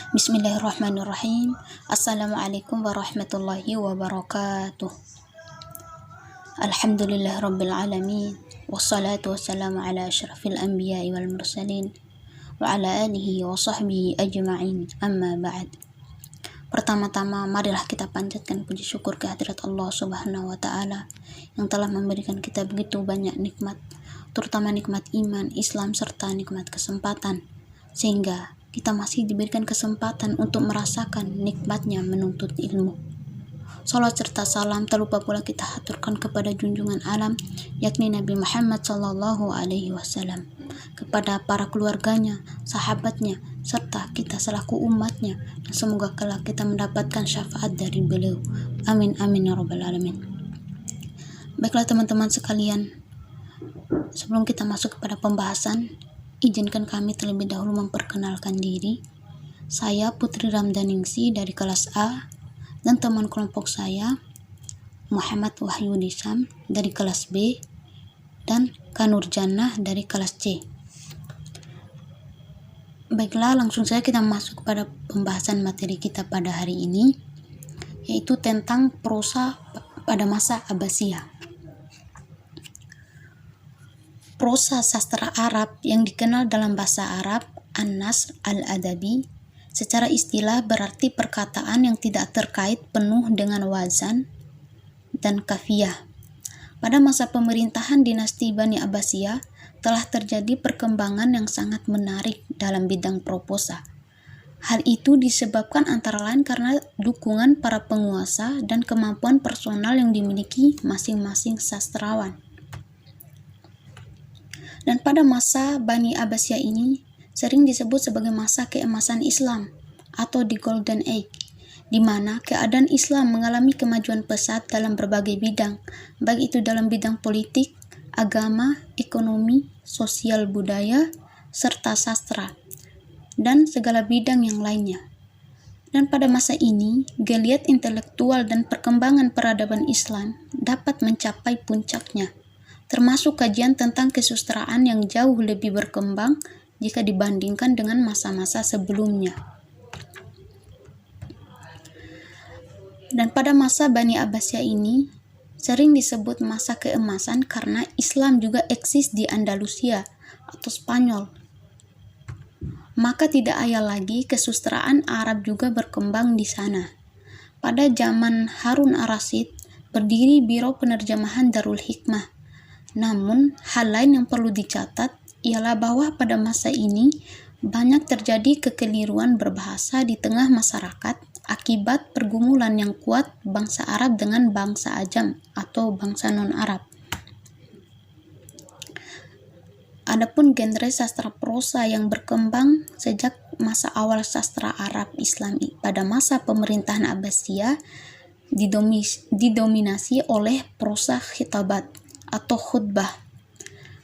Bismillahirrahmanirrahim. Assalamualaikum warahmatullahi wabarakatuh. Alhamdulillahirabbil alamin. Wassalatu wassalamu ala asyrafil anbiya'i wal mursalin wa ala alihi wa sahbihi ajma'in. Amma ba'd. Pertama-tama marilah kita panjatkan puji syukur kehadirat Allah Subhanahu wa taala yang telah memberikan kita begitu banyak nikmat, terutama nikmat iman, Islam serta nikmat kesempatan, sehingga kita masih diberikan kesempatan untuk merasakan nikmatnya menuntut ilmu. Salat serta salam tak lupa pula kita haturkan kepada junjungan alam, yakni Nabi Muhammad sallallahu alaihi wasallam, kepada para keluarganya, sahabatnya, serta kita selaku umatnya, dan semoga kelak kita mendapatkan syafaat dari beliau. Amin amin ya rabbal alamin. Baiklah teman-teman sekalian, sebelum kita masuk kepada pembahasan, izinkan kami terlebih dahulu memperkenalkan diri. Saya Putri Ramdaningsi dari kelas A, dan teman kelompok saya Muhammad Wahyu Disam dari kelas B, dan Kanur Jannah dari kelas C. Baiklah, langsung saja kita masuk kepada pembahasan materi kita pada hari ini, yaitu tentang prosa pada masa Abbasiyah. Prosa sastra Arab yang dikenal dalam bahasa Arab An-Nasr al-Adabi secara istilah berarti perkataan yang tidak terkait penuh dengan wazan dan kafiyah. Pada masa pemerintahan dinasti Bani Abbasiyah telah terjadi perkembangan yang sangat menarik dalam bidang prosa. Hal itu disebabkan antara lain karena dukungan para penguasa dan kemampuan personal yang dimiliki masing-masing sastrawan. Dan pada masa Bani Abbasiyah ini sering disebut sebagai masa keemasan Islam atau the Golden Age, di mana keadaan Islam mengalami kemajuan pesat dalam berbagai bidang, baik itu dalam bidang politik, agama, ekonomi, sosial budaya, serta sastra, dan segala bidang yang lainnya. Dan pada masa ini, geliat intelektual dan perkembangan peradaban Islam dapat mencapai puncaknya, termasuk kajian tentang kesusastraan yang jauh lebih berkembang jika dibandingkan dengan masa-masa sebelumnya. Dan pada masa Bani Abbasiyah ini sering disebut masa keemasan karena Islam juga eksis di Andalusia atau Spanyol. Maka tidak ayal lagi kesusastraan Arab juga berkembang di sana. Pada zaman Harun ar-Rasyid berdiri Biro Penerjemahan Darul Hikmah. Namun, hal lain yang perlu dicatat ialah bahwa pada masa ini banyak terjadi kekeliruan berbahasa di tengah masyarakat akibat pergumulan yang kuat bangsa Arab dengan bangsa Ajam atau bangsa non-Arab. Adapun genre sastra prosa yang berkembang sejak masa awal sastra Arab Islami pada masa pemerintahan Abbasiyah didominasi oleh prosa khitabat atau khutbah.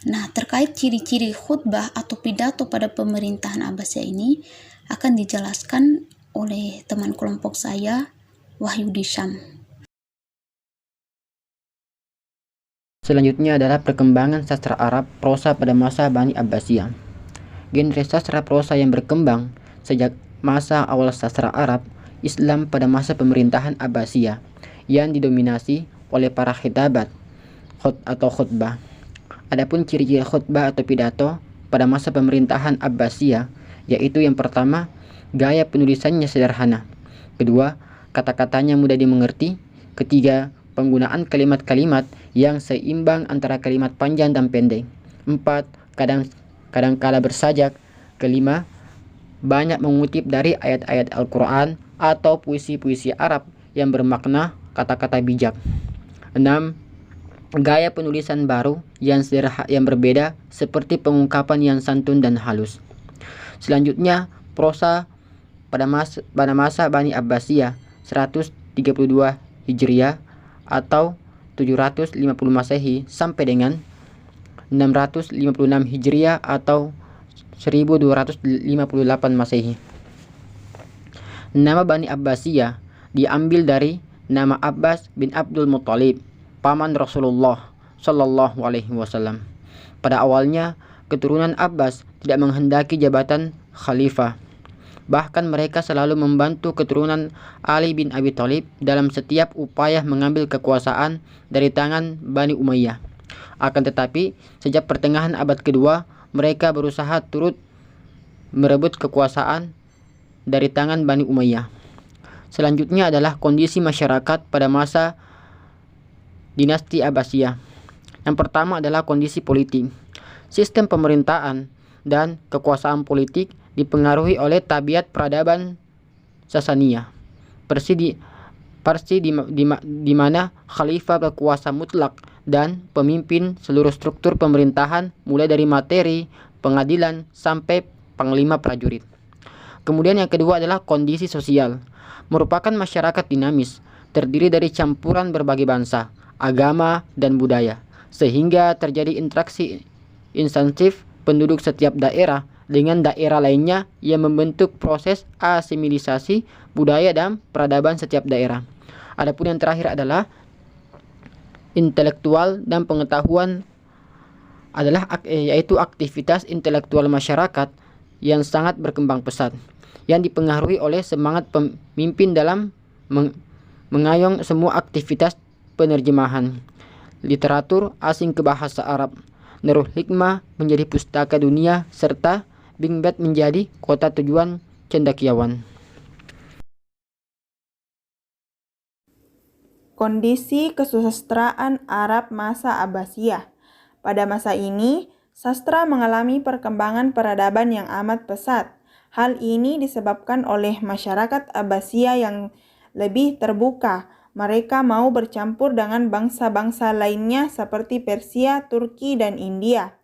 Nah, terkait ciri-ciri khutbah atau pidato pada pemerintahan Abbasiyah ini akan dijelaskan oleh teman kelompok saya, Wahyu Disam. Selanjutnya adalah perkembangan sastra Arab prosa pada masa Bani Abbasiyah. Genre sastra prosa yang berkembang sejak masa awal sastra Arab Islam pada masa pemerintahan Abbasiyah yang didominasi oleh para khitabat atau khutbah. Adapun ciri-ciri khutbah atau pidato pada masa pemerintahan Abbasiyah yaitu yang pertama, gaya penulisannya sederhana. Kedua, kata-katanya mudah dimengerti. Ketiga, penggunaan kalimat-kalimat yang seimbang antara kalimat panjang dan pendek. Empat, kadang-kala bersajak. Kelima, banyak mengutip dari ayat-ayat Al-Quran atau puisi-puisi Arab yang bermakna kata-kata bijak. Enam, gaya penulisan baru yang berbeda seperti pengungkapan yang santun dan halus. Selanjutnya, prosa pada masa Bani Abbasiyah 132 Hijriah atau 750 Masehi sampai dengan 656 Hijriah atau 1258 Masehi. Nama Bani Abbasiyah diambil dari nama Abbas bin Abdul Muttalib, paman Rasulullah Shallallahu Alaihi Wasallam. Pada awalnya, keturunan Abbas tidak menghendaki jabatan khalifah. Bahkan mereka selalu membantu keturunan Ali bin Abi Thalib dalam setiap upaya mengambil kekuasaan dari tangan Bani Umayyah. Akan tetapi, sejak pertengahan abad kedua, mereka berusaha turut merebut kekuasaan dari tangan Bani Umayyah. Selanjutnya adalah kondisi masyarakat pada masa dinasti Abbasiyah. Yang pertama adalah kondisi politik. Sistem pemerintahan dan kekuasaan politik dipengaruhi oleh tabiat peradaban Sasaniyah, Parsi di mana khalifah berkuasa mutlak dan pemimpin seluruh struktur pemerintahan mulai dari materi, pengadilan, sampai panglima prajurit. Kemudian yang kedua adalah kondisi sosial. Merupakan masyarakat dinamis, terdiri dari campuran berbagai bangsa, agama, dan budaya, sehingga terjadi interaksi intensif penduduk setiap daerah dengan daerah lainnya yang membentuk proses asimilisasi budaya dan peradaban setiap daerah. Adapun yang terakhir adalah intelektual dan pengetahuan yaitu aktivitas intelektual masyarakat yang sangat berkembang pesat, yang dipengaruhi oleh semangat pemimpin dalam mengayong semua aktivitas penerjemahan literatur asing ke bahasa Arab. Nurul Hikmah menjadi pustaka dunia, serta Baghdad menjadi kota tujuan cendekiawan. Kondisi kesusastraan Arab masa Abbasiyah. Pada masa ini, sastra mengalami perkembangan peradaban yang amat pesat. Hal ini disebabkan oleh masyarakat Abbasiyah yang lebih terbuka. Mereka mau bercampur dengan bangsa-bangsa lainnya seperti Persia, Turki, dan India.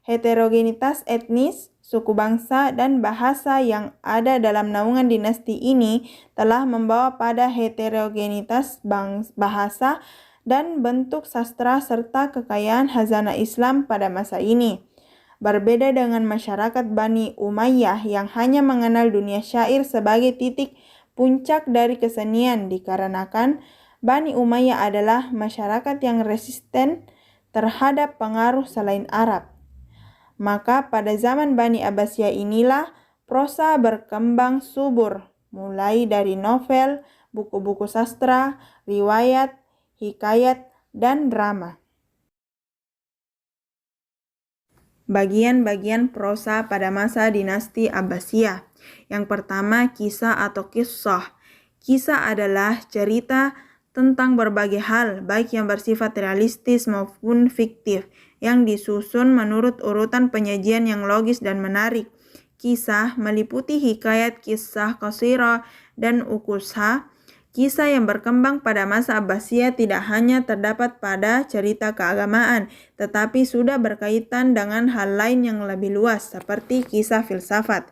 Heterogenitas etnis, suku bangsa, dan bahasa yang ada dalam naungan dinasti ini telah membawa pada heterogenitas bahasa dan bentuk sastra serta kekayaan khazanah Islam pada masa ini. Berbeda dengan masyarakat Bani Umayyah yang hanya mengenal dunia syair sebagai titik puncak dari kesenian, dikarenakan Bani Umayyah adalah masyarakat yang resisten terhadap pengaruh selain Arab. Maka pada zaman Bani Abbasiyah inilah prosa berkembang subur, mulai dari novel, buku-buku sastra, riwayat, hikayat, dan drama. Bagian-bagian prosa pada masa dinasti Abbasiyah. Yang pertama, kisah atau qissah. Kisah adalah cerita tentang berbagai hal, baik yang bersifat realistis maupun fiktif, yang disusun menurut urutan penyajian yang logis dan menarik. Kisah meliputi hikayat, kisah qasirah, dan uqusha. Kisah yang berkembang pada masa Abbasiyah tidak hanya terdapat pada cerita keagamaan, tetapi sudah berkaitan dengan hal lain yang lebih luas, seperti kisah filsafat.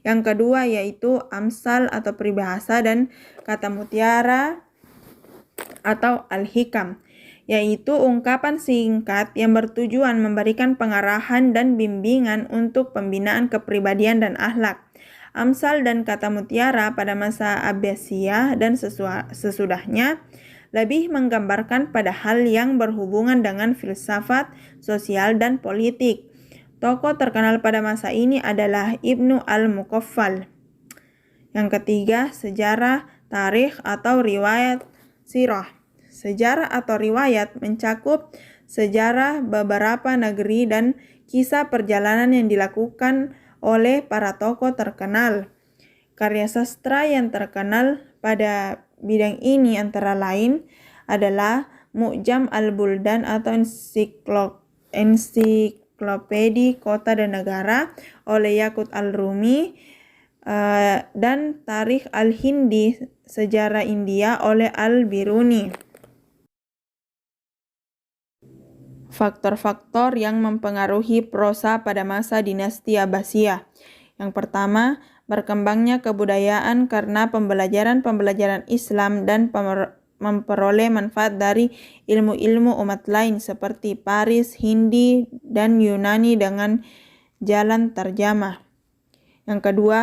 Yang kedua yaitu amsal atau peribahasa dan kata mutiara atau al-hikam, yaitu ungkapan singkat yang bertujuan memberikan pengarahan dan bimbingan untuk pembinaan kepribadian dan akhlak. Amsal dan kata mutiara pada masa Abbasiyah dan sesudahnya lebih menggambarkan pada hal yang berhubungan dengan filsafat, sosial, dan politik. Tokoh terkenal pada masa ini adalah Ibnu al-Muqaffal. Yang ketiga, sejarah, tarikh atau riwayat sirah. Sejarah atau riwayat mencakup sejarah beberapa negeri dan kisah perjalanan yang dilakukan oleh para tokoh terkenal. Karya sastra yang terkenal pada bidang ini antara lain adalah Mu'jam al-Buldan atau ensiklopedi kota dan negara oleh Yaqut al-Rumi, dan Tarikh al-Hindi, sejarah India oleh al-Biruni. Faktor-faktor yang mempengaruhi prosa pada masa dinasti Abbasiyah. Yang pertama, berkembangnya kebudayaan karena pembelajaran Islam dan memperoleh manfaat dari ilmu-ilmu umat lain seperti Paris, Hindi, dan Yunani dengan jalan terjemah. Yang kedua,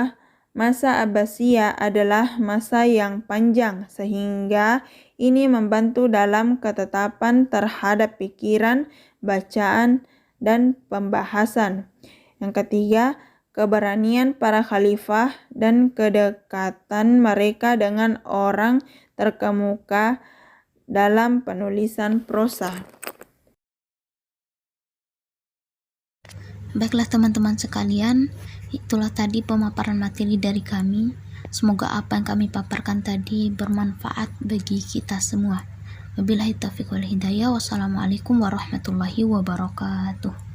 masa Abbasiyah adalah masa yang panjang sehingga ini membantu dalam ketetapan terhadap pikiran, bacaan, dan pembahasan. Yang ketiga, keberanian para khalifah, dan kedekatan mereka dengan orang terkemuka dalam penulisan prosa. Baiklah teman-teman sekalian, itulah tadi pemaparan materi dari kami. Semoga apa yang kami paparkan tadi bermanfaat bagi kita semua. Wabillahi taufiq wal hidayah. Wassalamualaikum warahmatullahi wabarakatuh.